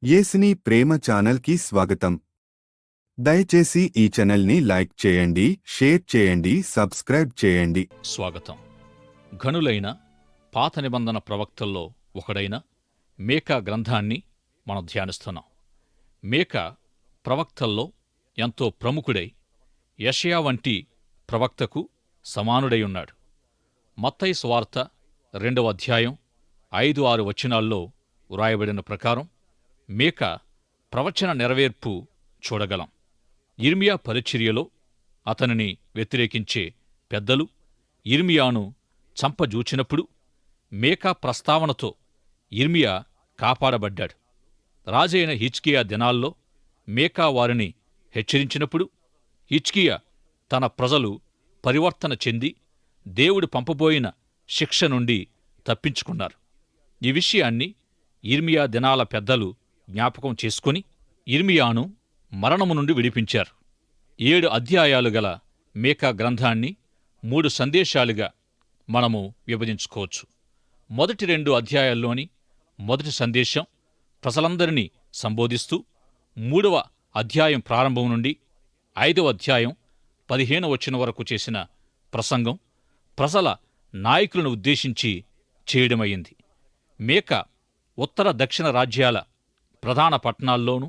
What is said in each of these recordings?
యేసుని ప్రేమ ఛానల్కి స్వాగతం. దయచేసి ఈ ఛానల్ని లైక్ చేయండి, షేర్ చేయండి, సబ్స్క్రైబ్ చేయండి. స్వాగతం. ఘనులైన పాత నిబంధన ప్రవక్తల్లో ఒకడైన మేకా గ్రంథాన్ని మనం ధ్యానిస్తున్నాం. మేకా ప్రవక్తల్లో ఎంతో ప్రముఖుడై యెషయా వంటి ప్రవక్తకు సమానుడై ఉన్నాడు. మత్తయి సువార్త 2వ అధ్యాయం 5-6 వచనాల్లో వ్రాయబడిన ప్రకారం మేకా ప్రవచన నెరవేర్పు చూడగలం. యిర్మీయా పరిచర్యలో అతనిని వ్యతిరేకించే పెద్దలు యిర్మీయాను చంపజూచినప్పుడు మేకా ప్రస్తావనతో యిర్మీయా కాపాడబడ్డాడు. రాజైన హిజ్కియా దినాల్లో మేకా వారిని హెచ్చరించినప్పుడు హిజ్కియా తన ప్రజలు పరివర్తన చెంది దేవుడు పంపబోయిన శిక్ష నుండి తప్పించుకున్నారు. ఈ విషయాన్ని యిర్మీయా దినాల పెద్దలు జ్ఞాపకం చేసుకుని యిర్మీయాను మరణము నుండి విడిపించారు. 7 అధ్యాయాలు గల మేకా గ్రంథాన్ని 3 సందేశాలుగా మనము విభజించుకోవచ్చు. మొదటి 2 అధ్యాయాల్లోని మొదటి సందేశం ప్రజలందరినీ సంబోధిస్తూ 3వ అధ్యాయం ప్రారంభం నుండి 5వ అధ్యాయం 15వ వచనం వరకు చేసిన ప్రసంగం ప్రజల నాయకులను ఉద్దేశించి చేయడమయ్యింది. మేకా ఉత్తర దక్షిణ రాజ్యాల ప్రధాన పట్టణాల్లోనూ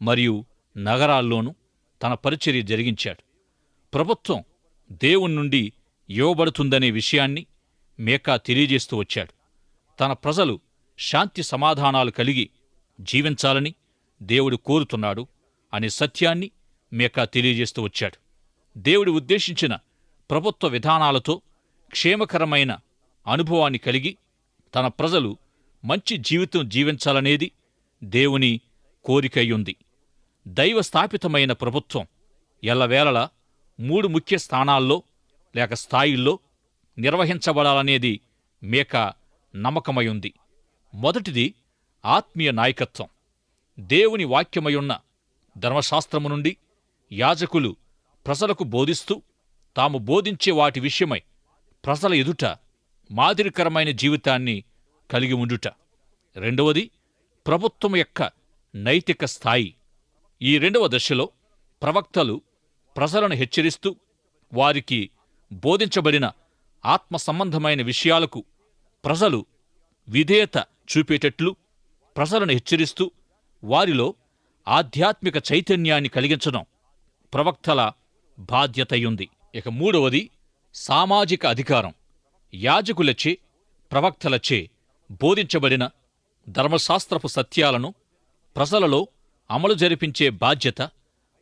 మరియు నగరాల్లోనూ తన పరిచర్య జరిగించాడు. ప్రభుత్వం దేవుని నుండి ఇవ్వబడుతుందనే విషయాన్ని మేకా తెలియజేస్తూ వచ్చాడు. తన ప్రజలు శాంతి సమాధానాలు కలిగి జీవించాలని దేవుడు కోరుతున్నాడు అనే సత్యాన్ని మేకా తెలియజేస్తూ వచ్చాడు. దేవుడు ఉద్దేశించిన ప్రభుత్వ విధానాలతో క్షేమకరమైన అనుభవాన్ని కలిగి తన ప్రజలు మంచి జీవితం జీవించాలనేది దేవుని కోరికయ్యుంది. దైవస్థాపితమైన ప్రభుత్వం ఎల్లవేళలా 3 ముఖ్య స్థానాల్లో లేక స్థాయిల్లో నిర్వహించబడాలనేది మేకా నమ్మకమయుంది. మొదటిది ఆత్మీయ నాయకత్వం. దేవుని వాక్యమయున్న ధర్మశాస్త్రము నుండి యాజకులు ప్రజలకు బోధిస్తూ తాము బోధించే వాటి విషయమై ప్రజల ఎదుట మాదిరికరమైన జీవితాన్ని కలిగి ఉండుట. రెండవది ప్రభుత్వం యొక్క నైతిక స్థాయి. ఈ 2వ దశలో ప్రవక్తలు ప్రజలను హెచ్చరిస్తూ వారికి బోధించబడిన ఆత్మ సంబంధమైన విషయాలకు ప్రజలు విధేయత చూపేటట్లు ప్రజలను హెచ్చరిస్తూ వారిలో ఆధ్యాత్మిక చైతన్యాన్ని కలిగించడం ప్రవక్తల బాధ్యతయుంది. ఇక 3వది సామాజిక అధికారం. యాజకులచే ప్రవక్తలచే బోధించబడిన ధర్మశాస్త్రపు సత్యాలను ప్రజలలో అమలు జరిపించే బాధ్యత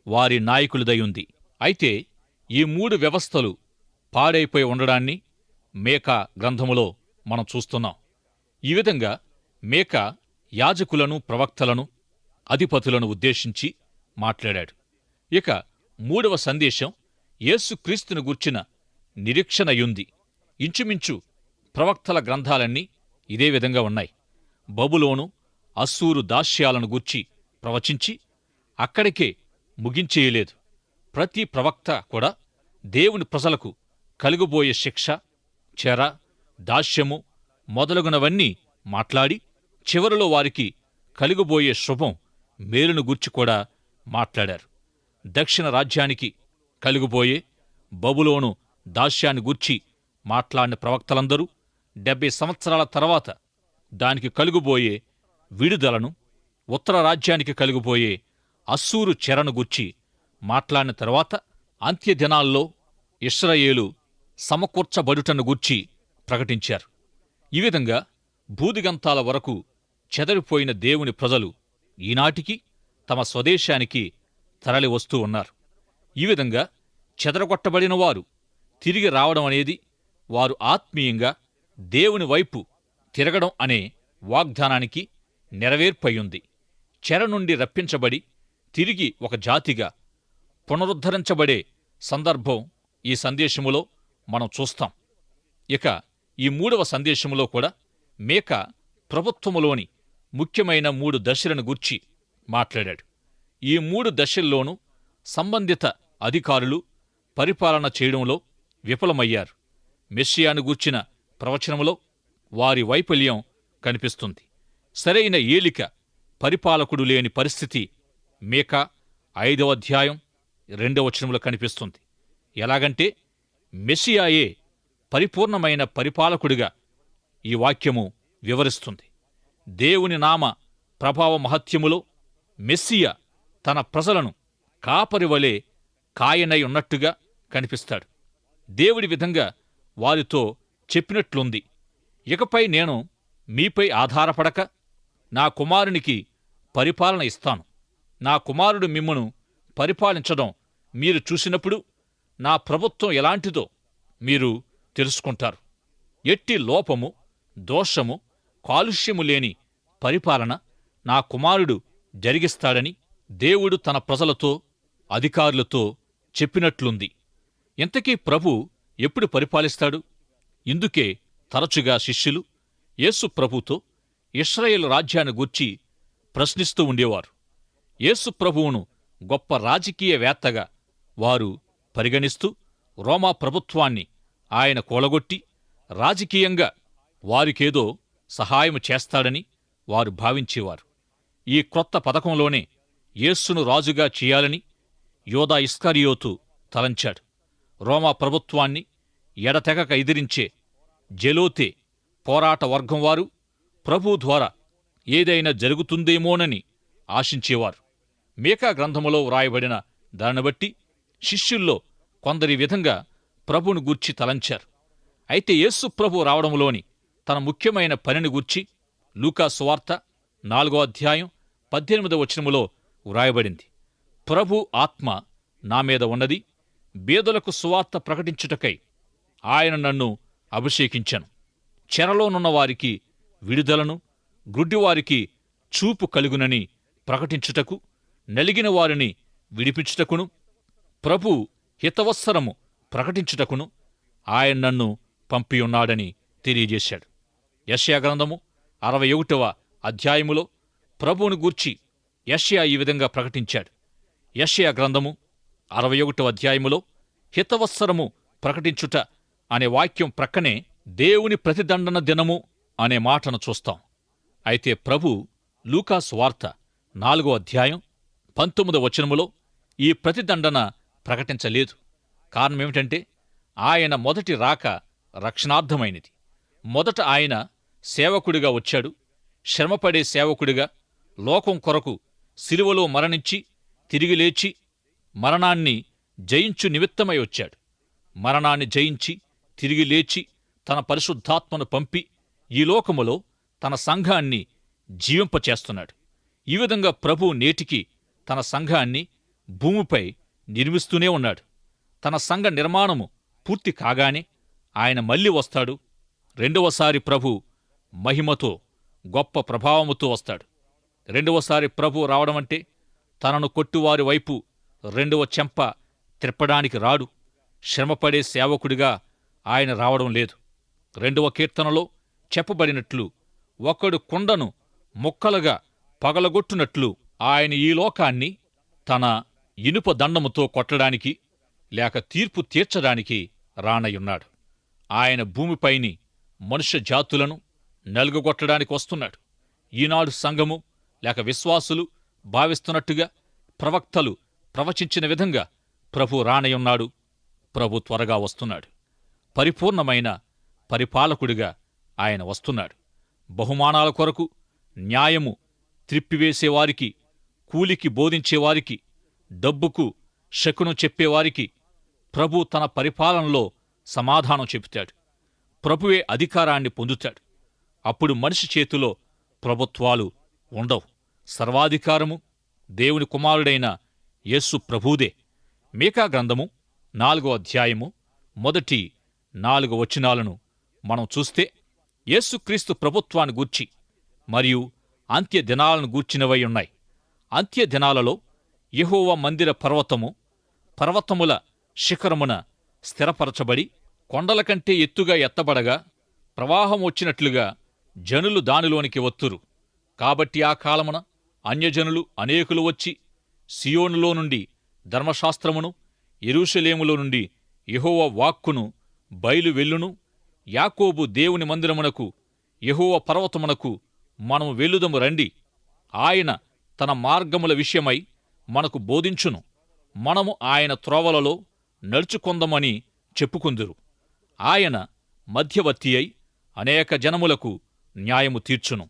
వారి నాయకులదయుంది. అయితే ఈ 3 వ్యవస్థలు పాడైపోయి ఉండడాన్ని మేకా గ్రంథములో మనం చూస్తున్నాం. ఈ విధంగా మేకా యాజకులను ప్రవక్తలను అధిపతులను ఉద్దేశించి మాట్లాడాడు. ఇక 3వ సందేశం యేసుక్రీస్తును గూర్చిన నిరీక్షణయుంది. ఇంచుమించు ప్రవక్తల గ్రంథాలన్నీ ఇదే విధంగా ఉన్నాయి. బబులోను అస్సూరు దాస్యాలను గూర్చి ప్రవచించి అక్కడికే ముగించేయలేదు. ప్రతి ప్రవక్త కూడా దేవుని ప్రజలకు కలుగబోయే శిక్ష, చెర, దాస్యము మొదలగునవన్నీ మాట్లాడి చివరిలో వారికి కలుగబోయే శుభం, మేలును గూర్చి కూడా మాట్లాడారు. దక్షిణ రాజ్యానికి కలుగబోయే బబులోను దాస్యాన్ని గూర్చి మాట్లాడిన ప్రవక్తలందరూ 70 సంవత్సరాల తర్వాత దానికి కలుగుబోయే విడుదలను, ఉత్తర రాజ్యానికి కలుగుబోయే అస్సూరు చెరను గూర్చి మాట్లాడిన తరువాత అంత్యదినాల్లో ఇశ్రాయేలు సమకూర్చబడుటను గూర్చి ప్రకటించారు. ఈ విధంగా భూదిగంతాల వరకు చెదరిపోయిన దేవుని ప్రజలు ఈనాటికి తమ స్వదేశానికి తరలి వస్తూ ఉన్నారు. ఈ విధంగా చెదరగొట్టబడిన వారు తిరిగి రావడం అనేది వారు ఆత్మీయంగా దేవుని వైపు తిరగడం అనే వాగ్దానానికి నెరవేర్పయుంది. చెర నుండి రప్పించబడి తిరిగి ఒక జాతిగా పునరుద్ధరించబడే సందర్భం ఈ సందేశములో మనం చూస్తాం. ఇక ఈ 3వ సందేశములో కూడా మేకా ప్రభుత్వములోని ముఖ్యమైన 3 దశలను గూర్చి మాట్లాడాడు. ఈ 3 దశల్లోనూ సంబంధిత అధికారులు పరిపాలన చేయడంలో విఫలమయ్యారు. మెస్సియాను గూర్చిన ప్రవచనములో వారి వైఫల్యం కనిపిస్తుంది. సరైన ఏలిక పరిపాలకుడు లేని పరిస్థితి మీకా 5వ అధ్యాయం 2వ వచనంలో కనిపిస్తుంది. ఎలాగంటే మెస్సియాయే పరిపూర్ణమైన పరిపాలకుడిగా ఈ వాక్యము వివరిస్తుంది. దేవుని నామ ప్రభావ మహత్యములో మెస్సియా తన ప్రజలను కాపరివలే కాయనై ఉన్నట్టుగా కనిపిస్తాడు. దేవుడి విధంగా వారితో చెప్పినట్లుంది, ఇకపై నేను మీపై ఆధారపడక నా కుమారునికి పరిపాలన ఇస్తాను. నా కుమారుడు మిమ్మును పరిపాలించడం మీరు చూసినప్పుడు నా ప్రభుత్వం ఎలాంటిదో మీరు తెలుసుకుంటారు. ఎట్టి లోపము, దోషము, కాలుష్యము లేని పరిపాలన నా కుమారుడు జరిగిస్తాడని దేవుడు తన ప్రజలతో, అధికారులతో చెప్పినట్లుంది. ఇంతకీ ప్రభు ఎప్పుడు పరిపాలిస్తాడు? ఇందుకే తరచుగా శిష్యులు యేసు ప్రభుతో ఇశ్రాయేలు రాజ్యాన్ని గూర్చి ప్రశ్నిస్తూ ఉండేవారు. యేసు ప్రభువును గొప్ప రాజకీయవేత్తగా వారు పరిగణిస్తూ రోమా ప్రభుత్వాన్ని ఆయన కూలగొట్టి రాజకీయంగా వారికేదో సహాయము చేస్తాడని వారు భావించేవారు. ఈ క్రొత్త పథకంలోనే యేసును రాజుగా చేయాలని యోదా ఇస్కరియోతు తలంచాడు. రోమా ప్రభుత్వాన్ని ఎడతెగక ఎదిరించే జెలోతే పోరాట వర్గం వారు ప్రభువు ద్వారా ఏదైనా జరుగుతుందేమోనని ఆశించేవారు. మీకా గ్రంథములో వ్రాయబడిన దాన్ని బట్టి శిష్యుల్లో కొందరి విధంగా ప్రభువును గూర్చి తలంచారు. అయితే యేసు ప్రభు రావడంలోని తన ముఖ్యమైన పనిని గూర్చి లూకా సువార్త 4వ అధ్యాయం 18వ వచనములో వ్రాయబడింది. ప్రభు ఆత్మ నా మీద ఉన్నది, బీదలకు సువార్త ప్రకటించుటకై ఆయన నన్ను అభిషేకించెను. చెరలోనున్న వారికి విడుదలను, గ్రుడ్డివారికి చూపు కలుగునని ప్రకటించుటకు, నలిగిన వారిని విడిపించుటకును, ప్రభు హితవత్సరము ప్రకటించుటకును ఆయన నన్ను పంపియున్నాడని తెలియజేశాడు. యెషయా గ్రంథము 61వ అధ్యాయములో ప్రభువును గూర్చి యెషయా ఈ విధంగా ప్రకటించాడు. యెషయా గ్రంథము 61వ అధ్యాయములో హితవత్సరము ప్రకటించుట అనే వాక్యం ప్రక్కనే దేవుని ప్రతిదండన దినము అనే మాటను చూస్తాం. అయితే ప్రభు లూకా సువార్త 4వ అధ్యాయం 19వ వచనములో ఈ ప్రతిదండన ప్రకటించలేదు. కారణమేమిటంటే ఆయన మొదటి రాక రక్షణార్థమైనది. మొదట ఆయన సేవకుడిగా వచ్చాడు. శ్రమపడే సేవకుడిగా లోకం కొరకు శిలువలో మరణించి తిరిగి లేచి మరణాన్ని జయించు నిమిత్తమై వచ్చాడు. మరణాన్ని జయించి తిరిగి లేచి తన పరిశుద్ధాత్మను పంపి ఈ లోకములో తన సంఘాన్ని జీవింపచేస్తున్నాడు. ఈ విధంగా ప్రభు నేటికి తన సంఘాన్ని భూమిపై నిర్మిస్తూనే ఉన్నాడు. తన సంఘ నిర్మాణము పూర్తి కాగానే ఆయన మళ్ళీ వస్తాడు. రెండవసారి ప్రభు మహిమతో, గొప్ప ప్రభావముతో వస్తాడు. రెండవసారి ప్రభు రావడమంటే తనను కొట్టువారి వైపు రెండవ చెంప త్రిప్పడానికి రాడు. శ్రమపడే సేవకుడిగా ఆయన రావడం లేదు. 2వ కీర్తనలో చెప్పబడినట్లు ఒకడు కుండను ముక్కలుగా పగలగొట్టునట్లు ఆయన ఈ లోకాన్ని తన ఇనుప దండముతో కొట్టడానికి లేక తీర్పు తీర్చడానికి రానయ్యున్నాడు. ఆయన భూమిపైని మనుష్య జాతులను నలుగగొట్టడానికి వస్తున్నాడు. ఈనాడు సంఘము లేక విశ్వాసులు భావిస్తున్నట్టుగా ప్రవక్తలు ప్రవచించిన విధంగా ప్రభు రానయ్యున్నాడు. ప్రభు త్వరగా వస్తున్నాడు. పరిపూర్ణమైన పరిపాలకుడిగా ఆయన వస్తున్నాడు. బహుమానాల కొరకు న్యాయము త్రిప్పివేసేవారికి, కూలికి బోధించేవారికి, డబ్బుకు శకునం చెప్పేవారికి ప్రభు తన పరిపాలనలో సమాధానం చెబుతాడు. ప్రభువే అధికారాన్ని పొందుతాడు. అప్పుడు మనిషి చేతిలో ప్రభుత్వాలు ఉండవు. సర్వాధికారము దేవుని కుమారుడైన యేసు ప్రభువుదే. మీకా గ్రంథము 4వ అధ్యాయము మొదటి 4 వచనాలను మనం చూస్తే యేసుక్రీస్తు ప్రభుత్వాన్ని గూర్చి మరియు అంత్య దినాలను గూర్చినవై ఉన్నాయి. అంత్య దినాలలో యెహోవా మందిర పర్వతముల శిఖరమున స్థిరపరచబడి కొండల కంటే ఎత్తుగా ఎత్తబడగా ప్రవాహం వచ్చినట్లుగా జనులు దానిలోనికి వత్తురు. కాబట్టి ఆ కాలమున అన్యజనులు అనేకులు వచ్చి సియోనులో నుండి ధర్మశాస్త్రమును, యెరూషలేములో నుండి యెహోవా వాక్కును బయలు వెల్లును. యాకోబు దేవుని మందిరమునకు, యెహోవా పర్వతమునకు మనము వెళ్ళుదము రండి. ఆయన తన మార్గముల విషయమై మనకు బోధించును. మనము ఆయన త్రోవలలో నడుచుకొందమని చెప్పుకుందురు. ఆయన మధ్యవర్తి అయి అనేక జనములకు న్యాయము తీర్చును.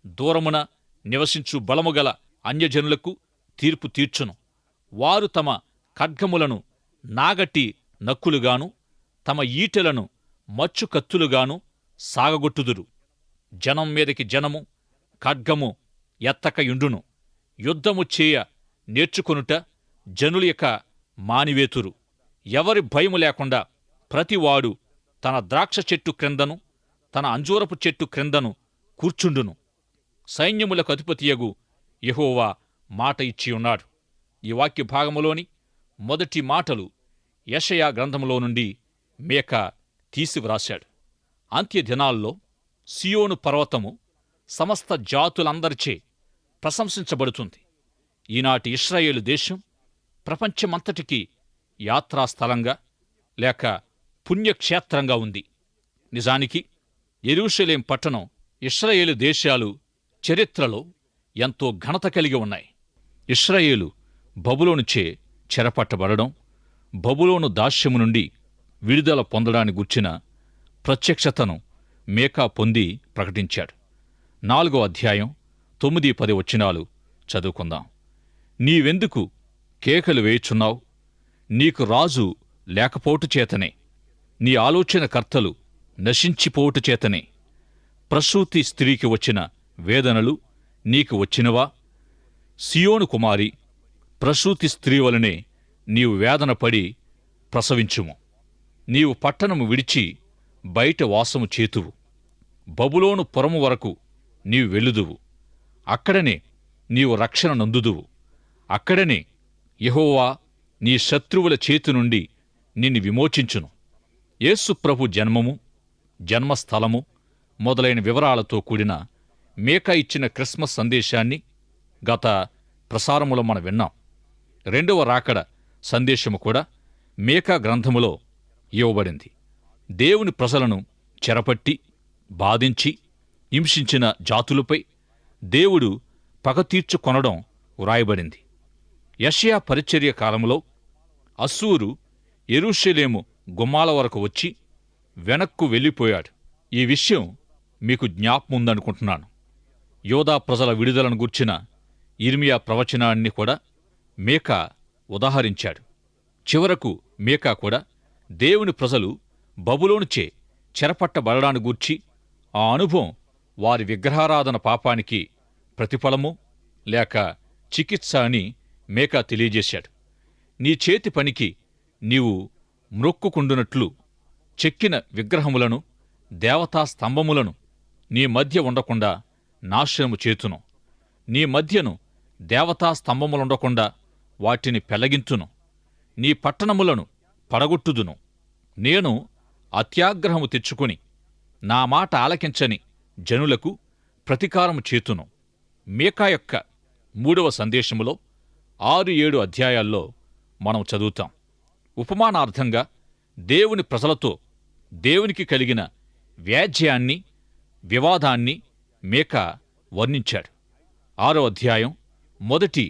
దూరమున నివసించు బలముగల అన్యజనులకు తీర్పు తీర్చును. వారు తమ ఖడ్గములను నాగటి నక్కులుగాను తమ ఈటెలను మచ్చు కత్తులుగాను సాగగొట్టుదురు. జనం మీదకి జనము ఖడ్గము ఎత్తకయుండును. యుద్ధము చేయ నేర్చుకొనుట జనులియక మానివేతురు. ఎవరి భయము లేకుండా ప్రతివాడు తన ద్రాక్ష చెట్టు క్రిందను తన అంజూరపు చెట్టు క్రిందను కూర్చుండును. సైన్యములకు అధిపతియగు యెహోవా మాట ఇచ్చియున్నాడు. ఈ వాక్య భాగములోని మొదటి మాటలు యెషయా గ్రంథములో నుండి మీకా తీసివ్రాశాడు. అంత్యదినాల్లో సియోను పర్వతము సమస్త జాతులందరిచే ప్రశంసించబడుతుంది. ఈనాటి ఇశ్రాయేలు దేశం ప్రపంచమంతటికీ యాత్రాస్థలంగా లేక పుణ్యక్షేత్రంగా ఉంది. నిజానికి యెరూషలేం పట్టణం ఇశ్రాయేలు దేశాలు చరిత్రలో ఎంతో ఘనత కలిగి ఉన్నాయి. ఇశ్రాయేలు బబులోనుచే చెరపట్టబడడం, బబులోను దాస్యము నుండి విడుదల పొందడాన్ని గుర్చిన ప్రత్యక్షతను మీకా పొంది ప్రకటించాడు. 4వ అధ్యాయం 9-10 వచనాలు చదువుకుందాం. నీవెందుకు కేకలు వేయుచున్నావు? నీకు రాజు లేకపోటు చేతనే, నీ ఆలోచనకర్తలు నశించిపోటు చేతనే. ప్రసూతి స్త్రీకి వచ్చిన వేదనలు నీకు వచ్చినవా? సియోను కుమారి, ప్రసూతి స్త్రీ వలనే నీవు వేదనపడి ప్రసవించుము. నీవు పట్టణము విడిచి బయట వాసము చేతువు. బబులోను పురము వరకు నీవు వెళ్ళుదువు. అక్కడనే నీవు రక్షణ నందుదువు. అక్కడనే యెహోవా నీ శత్రువుల చేతి నుండి నిన్ను విమోచించును. యేసు ప్రభు జన్మము, జన్మస్థలము మొదలైన వివరాలతో కూడిన మీకా ఇచ్చిన క్రిస్మస్ సందేశాన్ని గత ప్రసారములో మనం విన్నాం. 2వ రాకడ సందేశము కూడా మీకా గ్రంథములో ఇవ్వబడింది. దేవుని ప్రజలను చెరపట్టి బాధించి హింసించిన జాతులపై దేవుడు పగ తీర్చుకొనడం వ్రాయబడింది. యెషయా పరిచర్య కాలంలో అస్సూరు యెరూషలేము గుమ్మాల వరకు వచ్చి వెనక్కు వెళ్ళిపోయాడు. ఈ విషయం మీకు జ్ఞాపముందనుకుంటున్నాను. యోధా ప్రజల విడుదలను గూర్చిన యిర్మీయా ప్రవచనాన్ని కూడా మీకా ఉదాహరించాడు. చివరకు మీకా కూడా దేవుని ప్రజలు బబులోనుచే చెరపట్టబడడాన్ని గూర్చి ఆ అనుభవం వారి విగ్రహారాధన పాపానికి ప్రతిఫలము లేక చికిత్స అని మీకా తెలియజేశాడు. నీ చేతి పనికి నీవు మ్రొక్కుకుండునట్లు చెక్కిన విగ్రహములను, దేవతా స్తంభములను నీ మధ్య ఉండకుండా నాశనము చేతును. నీ మధ్యను దేవతా స్తంభములుండకుండా వాటిని పెళ్లగింతును. నీ పట్టణములను పడగొట్టుదును. నేను అత్యాగ్రహము తెచ్చుకుని నా మాట ఆలకించని జనులకు ప్రతీకారము చేతును. మీకా యొక్క 3వ సందేశములో 6-7 అధ్యాయాల్లో మనం చదువుతాం. ఉపమానార్థంగా దేవుని ప్రజలతో దేవునికి కలిగిన వ్యాజ్యాన్ని, వివాదాన్ని మీకా వర్ణించాడు. 6వ అధ్యాయం మొదటి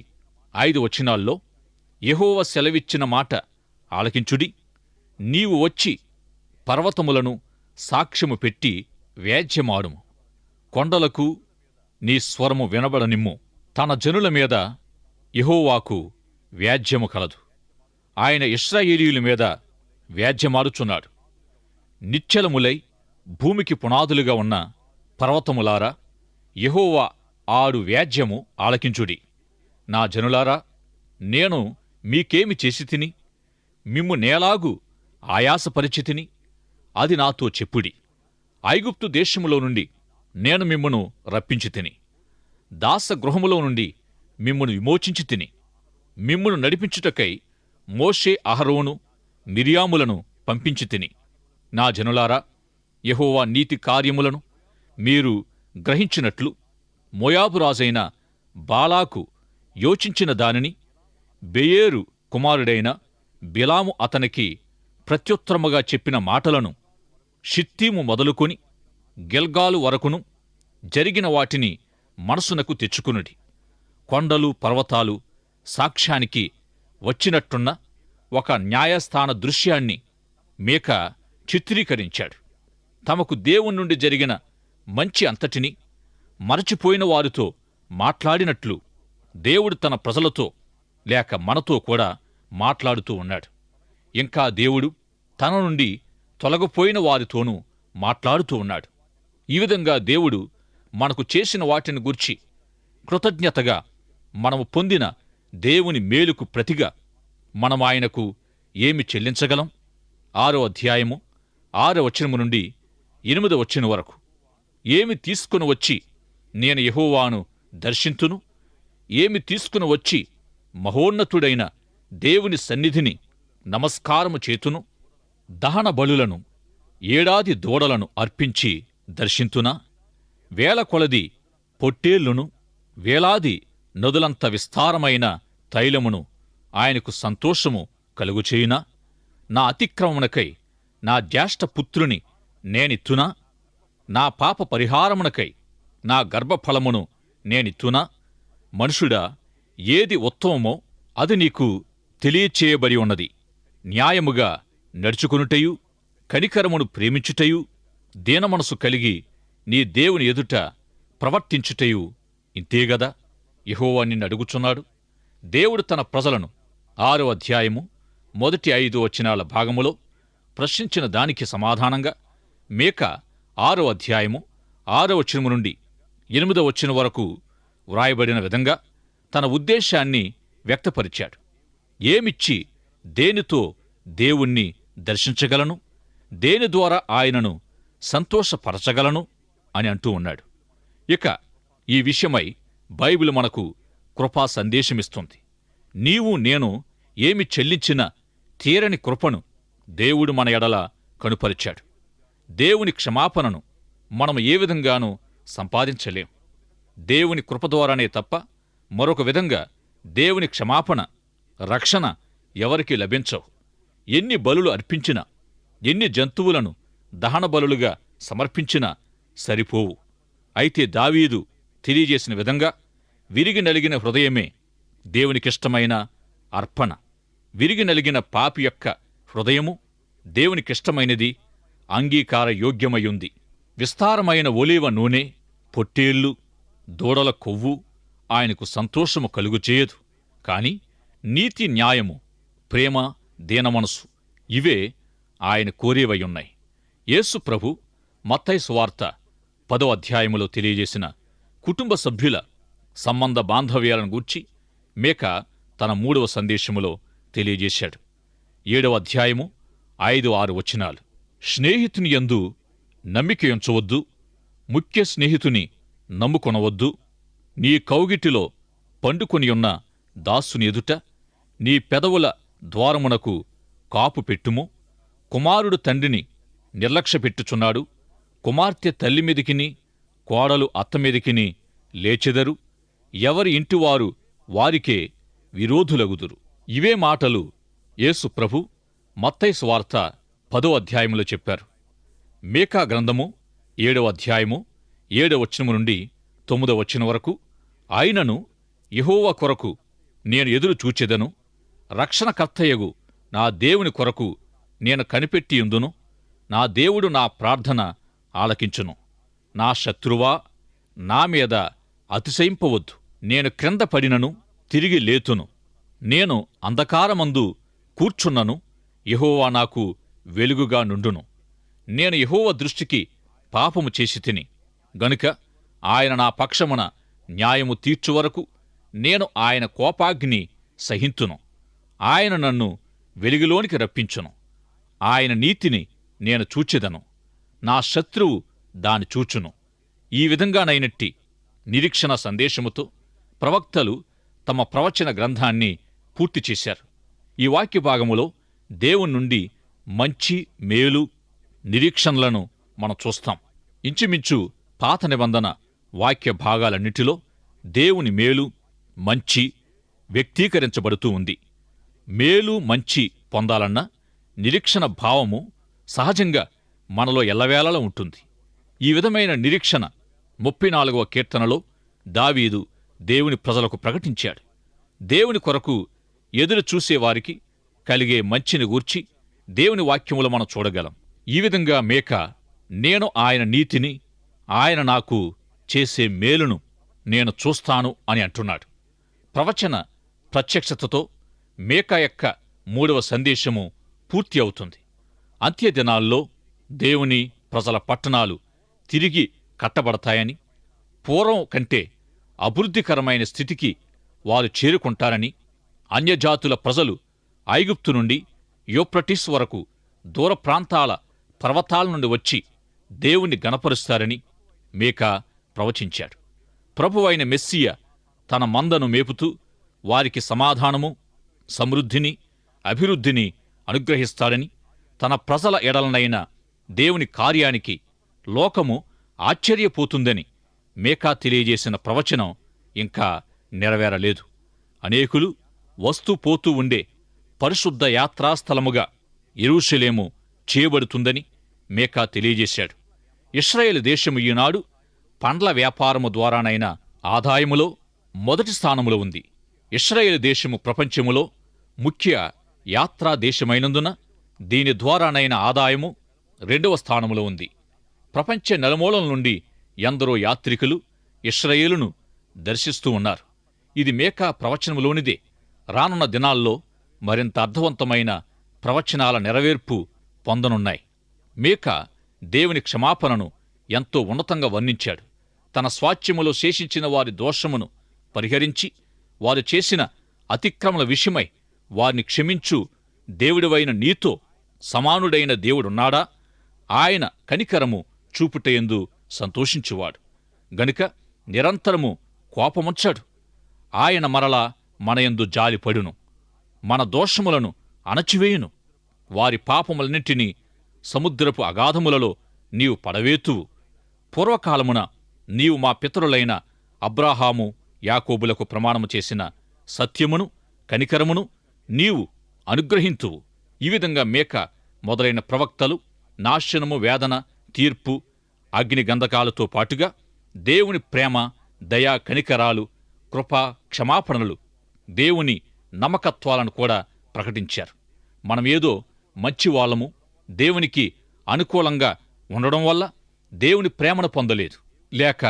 5 వచనాల్లో యెహోవా సెలవిచ్చిన మాట ఆలకించుడి. నీవు వచ్చి పర్వతములను సాక్ష్యము పెట్టి వ్యాజ్యమాడుము. కొండలకు నీ స్వరము వినబడనిమ్ము. తన జనుల మీద యెహోవాకు వ్యాజ్యము కలదు. ఆయన ఇశ్రాయేలీయుల మీద వ్యాజ్యమాడుచున్నాడు. నిశ్చలములై భూమికి పునాదులుగా ఉన్న పర్వతములారా, యెహోవా ఆడు వ్యాజ్యము ఆలకించుడి. నా జనులారా, నేను మీకేమి చేసి తిని? మిమ్ము నేలాగు ఆయాసపరిచితిని? అది నాతో చెప్పుడి. ఐగుప్తు దేశములో నుండి నేను మిమ్మును రప్పించి తిని, దాసగృహములో నుండి మిమ్మును విమోచించి తిని, మిమ్మును నడిపించుటకై మోషే, అహరోను, మిరియాములను పంపించి తిని. నా జనులారా, యెహోవా నీతి కార్యములను మీరు గ్రహించినట్లు మోయాబు రాజైన బాలాకు యోచించిన దానిని, బెయేరు కుమారుడైన బిలాము అతనికి ప్రత్యుత్తరముగా చెప్పిన మాటలను, షిత్తీము మొదలుకొని గిల్గాలు వరకును జరిగిన వాటిని మనసునకు తెచ్చుకునుడి. కొండలు పర్వతాలు సాక్ష్యానికి వచ్చినట్టున్న ఒక న్యాయస్థాన దృశ్యాన్ని మీకా చిత్రీకరించాడు. తమకు దేవుని నుండి జరిగిన మంచి అంతటిని మరచిపోయిన వారితో మాట్లాడినట్లు దేవుడు తన ప్రజలతో లేక మనతో కూడా మాట్లాడుతూ ఉన్నాడు. ఇంకా దేవుడు తన నుండి తొలగిపోయిన వారితోనూ మాట్లాడుతూ ఉన్నాడు. ఈ విధంగా దేవుడు మనకు చేసిన వాటిని గూర్చి కృతజ్ఞతగా మనము పొందిన దేవుని మేలుకు ప్రతిగా మనం ఆయనకు ఏమి చెల్లించగలం? 6వ అధ్యాయము 6వ వచనము నుండి 8వ వచనం వరకు, ఏమి తీసుకుని వచ్చి నేను యెహోవాను దర్శింతును? ఏమి తీసుకుని వచ్చి మహోన్నతుడైన దేవుని సన్నిధిని నమస్కారము చేతును? దహన బలులను 7 దూడలను అర్పించి దర్శింతునా? వేల కొలది పొట్టేళ్లును వేలాది నదులంత విస్తారమైన తైలమును ఆయనకు సంతోషము కలుగుచేయునా? నా అతిక్రమమునకై నా జ్యేష్ఠపుత్రుని నేనిత్తునా? నా పాప పరిహారమునకై నా గర్భఫలమును నేనిత్తునా? మనుషుడా, ఏది ఉత్తమమో అది నీకు తెలియచేయబడి ఉన్నది. న్యాయముగా నడుచుకొనుటయు కనికరమును ప్రేమించుటయు దీనమనసు కలిగి నీ దేవుని ఎదుట ప్రవర్తించుటయు ఇంతేగదా? యెహోవా నిన్ను అడుగుచున్నాడు. దేవుడు తన ప్రజలను 6వ అధ్యాయము మొదటి 5 వచనాల భాగములో ప్రశ్నించిన దానికి సమాధానంగా మీకా 6వ అధ్యాయము 6వ వచనము నుండి 8వ వచనం వరకు వ్రాయబడిన విధంగా తన ఉద్దేశాన్ని వ్యక్తపరిచాడు. ఏమిచ్చి దేనితో దేవుణ్ణి దర్శించగలను? దేని ద్వారా ఆయనను సంతోషపరచగలను అని అంటూ ఉన్నాడు. ఇక ఈ విషయమై బైబిల్ మనకు కృపా సందేశమిస్తుంది. నీవు నేను ఏమి చెల్లించినా తీరని కృపను దేవుడు మన ఎడల కనుపరిచాడు. దేవుని క్షమాపణను మనం ఏ విధంగానూ సంపాదించలేం. దేవుని కృప ద్వారానే తప్ప మరొక విధంగా దేవుని క్షమాపణ, రక్షణ ఎవరికీ లభించవు. ఎన్ని బలులు అర్పించినా, ఎన్ని జంతువులను దహన బలులుగా సమర్పించినా సరిపోవు. అయితే దావీదు తెలియజేసిన విధంగా విరిగి నలిగిన హృదయమే దేవునికిష్టమైన అర్పణ. విరిగి నలిగిన పాపి యొక్క హృదయము దేవునికిష్టమైనది, అంగీకార యోగ్యమయుంది. విస్తారమైన ఒలీవ నూనె, పొట్టేళ్లు, దూడల కొవ్వు ఆయనకు సంతోషము కలుగుచేయదు. కాని నీతి, న్యాయము, ప్రేమ, దీనమనసు ఇవే ఆయన కోరేవయున్నాయి. యేసు ప్రభు మత్తయి సువార్త 10వ అధ్యాయములో తెలియజేసిన కుటుంబ సభ్యుల సంబంధ బాంధవ్యాలను గూర్చి మీకా తన 3వ సందేశములో తెలియజేశాడు. 7వ అధ్యాయము 5-6 వచనాలు. స్నేహితుని యందు నమ్మికయుంచవద్దు, ముఖ్య స్నేహితుని నమ్ముకొనవద్దు. నీ కౌగిటిలో పండుకొనియున్న దాసుని ఎదుట నీ పెదవుల ద్వారమునకు కాపు పెట్టుము. కుమారుడు తండ్రిని నిర్లక్ష్యపెట్టుచున్నాడు, కుమార్తె తల్లిమీదికిని కోడలు అత్తమీదికిని లేచెదరు. ఎవరి ఇంటివారు వారికే విరోధులగుదురు. ఇవే మాటలు యేసు ప్రభు మత్తయి సువార్త 10వ అధ్యాయములో చెప్పారు. మీకా గ్రంథము 7వ అధ్యాయము 7వ వచనము నుండి 9వ వచనం వరకు, ఆయనను యెహోవా కొరకు నేను ఎదురు చూచెదను, రక్షణకర్తయగు నా దేవుని కొరకు నేను కనిపెట్టియుందును. నా దేవుడు నా ప్రార్థన ఆలకించును. నా శత్రువా, నా మీద అతిశయింపవద్దు. నేను క్రింద పడినను తిరిగి లేతును. నేను అంధకారమందు కూర్చున్నను, యెహోవా నాకు వెలుగుగా నుండును. నేను యెహోవా దృష్టికి పాపము చేసి తిని గనుక ఆయన నా పక్షమున న్యాయము తీర్చువరకు నేను ఆయన కోపాగ్ని సహింతును. ఆయన నన్ను వెలుగులోనికి రప్పించును. ఆయన నీతిని నేను చూచెదను, నా శత్రువు దాని చూచును. ఈ విధంగానైనట్టి నిరీక్షణ సందేశముతో ప్రవక్తలు తమ ప్రవచన గ్రంథాన్ని పూర్తి చేశారు. ఈ వాక్య భాగములో దేవుని నుండి మంచి, మేలు, నిరీక్షణలను మనం చూస్తాం. ఇంచుమించు పాత నిబంధన వాక్య భాగాలన్నిటిలో దేవుని మేలు, మంచి వ్యక్తీకరించబడుతూ ఉంది. మేలు, మంచి పొందాలన్న నిరీక్షణ భావము సహజంగా మనలో ఎల్లవేళలా ఉంటుంది. ఈ విధమైన నిరీక్షణ 34వ కీర్తనలో దావీదు దేవుని ప్రజలకు ప్రకటించాడు. దేవుని కొరకు ఎదురు చూసేవారికి కలిగే మంచిని గూర్చి దేవుని వాక్యములో మనం చూడగలం. ఈ విధంగా మీకా, నేను ఆయన నీతిని, ఆయన నాకు చేసే మేలును నేను చూస్తాను అని అంటున్నాడు. ప్రవచన ప్రత్యక్షతతో మీకా యొక్క 3వ సందేశము పూర్తి అవుతుంది. అంత్యదినాల్లో దేవుని ప్రజల పట్టణాలు తిరిగి కట్టబడతాయని, పూర్వం కంటే అభివృద్ధికరమైన స్థితికి వారు చేరుకుంటారని, అన్యజాతుల ప్రజలు ఐగుప్తు నుండి యూఫ్రటీస్ వరకు దూర ప్రాంతాల పర్వతాల నుండి వచ్చి దేవుణ్ణి గణపరుస్తారని మీకా ప్రవచించాడు. ప్రభువైన మెస్సియ తన మందను మేపుతూ వారికి సమాధానము, సమృద్ధిని, అభివృద్ధిని అనుగ్రహిస్తాడని, తన ప్రజల ఎడలనైన దేవుని కార్యానికి లోకము ఆశ్చర్యపోతుందని మీకా తెలియజేసిన ప్రవచనం ఇంకా నెరవేరలేదు. అనేకులు వస్తూ పోతూ ఉండే పరిశుద్ధ యాత్రాస్థలముగా యెరూషలేము చేయబడుతుందని మీకా తెలియజేశాడు. ఇశ్రాయేలు దేశము ఈనాడు పండ్ల వ్యాపారము ద్వారానైన ఆదాయములో మొదటి స్థానములో ఉంది. ఇశ్రాయేలు దేశము ప్రపంచములో ముఖ్య యాత్రా దేశమైనందున దీని ద్వారానైన ఆదాయము 2వ స్థానములో ఉంది. ప్రపంచ నలుమూలల నుండి ఎందరో యాత్రికులు ఇశ్రాయేలును దర్శిస్తూ ఉన్నారు. ఇది మీకా ప్రవచనములోనిదే. రానున్న దినాల్లో మరింత అర్థవంతమైన ప్రవచనాల నెరవేర్పు పొందనున్నాయి. మీకా దేవుని క్షమాపణను ఎంతో ఉన్నతంగా వర్ణించాడు. తన స్వాస్థ్యములో శేషించిన వారి దోషమును పరిహరించి వారు చేసిన అతిక్రమల విషయమై వారిని క్షమించు దేవుడివైన నీతో సమానుడైన దేవుడున్నాడా? ఆయన కనికరము చూపుటయందు సంతోషించువాడు గనుక నిరంతరము కోపముంచాడు. ఆయన మరలా మనయందు జాలిపడును, మన దోషములను అణచివేయును. వారి పాపములన్నింటినీ సముద్రపు అగాధములలో నీవు పడవేతువు. పూర్వకాలమున నీవు మా పితరులైన అబ్రాహాము, యాకోబులకు ప్రమాణము చేసిన సత్యమును, కనికరమును నీవు అనుగ్రహింతువు. ఈ విధంగా మీకా మొదలైన ప్రవక్తలు నాశనము, వేదన, తీర్పు, అగ్ని గంధకాలతో పాటుగా దేవుని ప్రేమ, దయా, కనికరాలు, కృప, క్షమాపణలు, దేవుని నమ్మకత్వాలను కూడా ప్రకటించారు. మనమేదో మంచివాళ్లము, దేవునికి అనుకూలంగా ఉండడం వల్ల దేవుని ప్రేమను పొందలేదు, లేక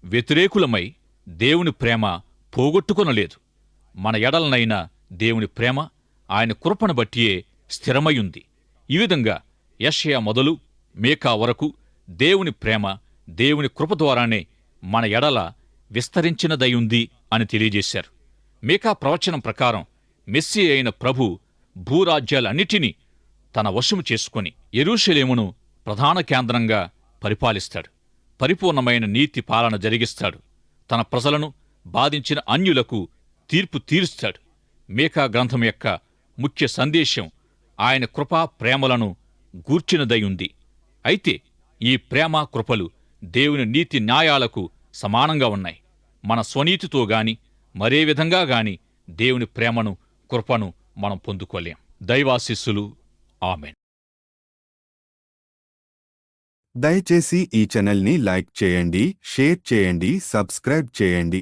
వ్యతిరేకులమై దేవుని ప్రేమ పోగొట్టుకొనలేదు. మన ఎడలనైనా దేవుని ప్రేమ ఆయన కృపను బట్టియే స్థిరమయుంది. ఈ విధంగా యెషయా మొదలు మీకా వరకు దేవుని ప్రేమ, దేవుని కృప ద్వారానే మన ఎడల విస్తరించినదయుంది అని తెలియజేశారు. మీకా ప్రవచనం ప్రకారం మెస్సీ అయిన ప్రభు భూరాజ్యాలన్నిటినీ తన వశము చేసుకుని యెరూషలేమును ప్రధాన కేంద్రంగా పరిపాలిస్తాడు. పరిపూర్ణమైన నీతి పాలన జరిగిస్తాడు. తన ప్రజలను బాధించిన అన్యులకు తీర్పు తీరుస్తాడు. మీకా గ్రంథం యొక్క ముఖ్య సందేశం ఆయన కృపా ప్రేమలను గూర్చినదయుంది. అయితే ఈ ప్రేమ, కృపలు దేవుని నీతి న్యాయాలకు సమానంగా ఉన్నాయి. మన స్వనీతితో గాని మరే విధంగా గాని దేవుని ప్రేమను, కృపను మనం పొందుకోలేం. దైవాశీస్సులు. ఆమెన్. దయచేసి ఈ ఛానల్ని లైక్ చేయండి, షేర్ చేయండి, సబ్స్క్రైబ్ చేయండి.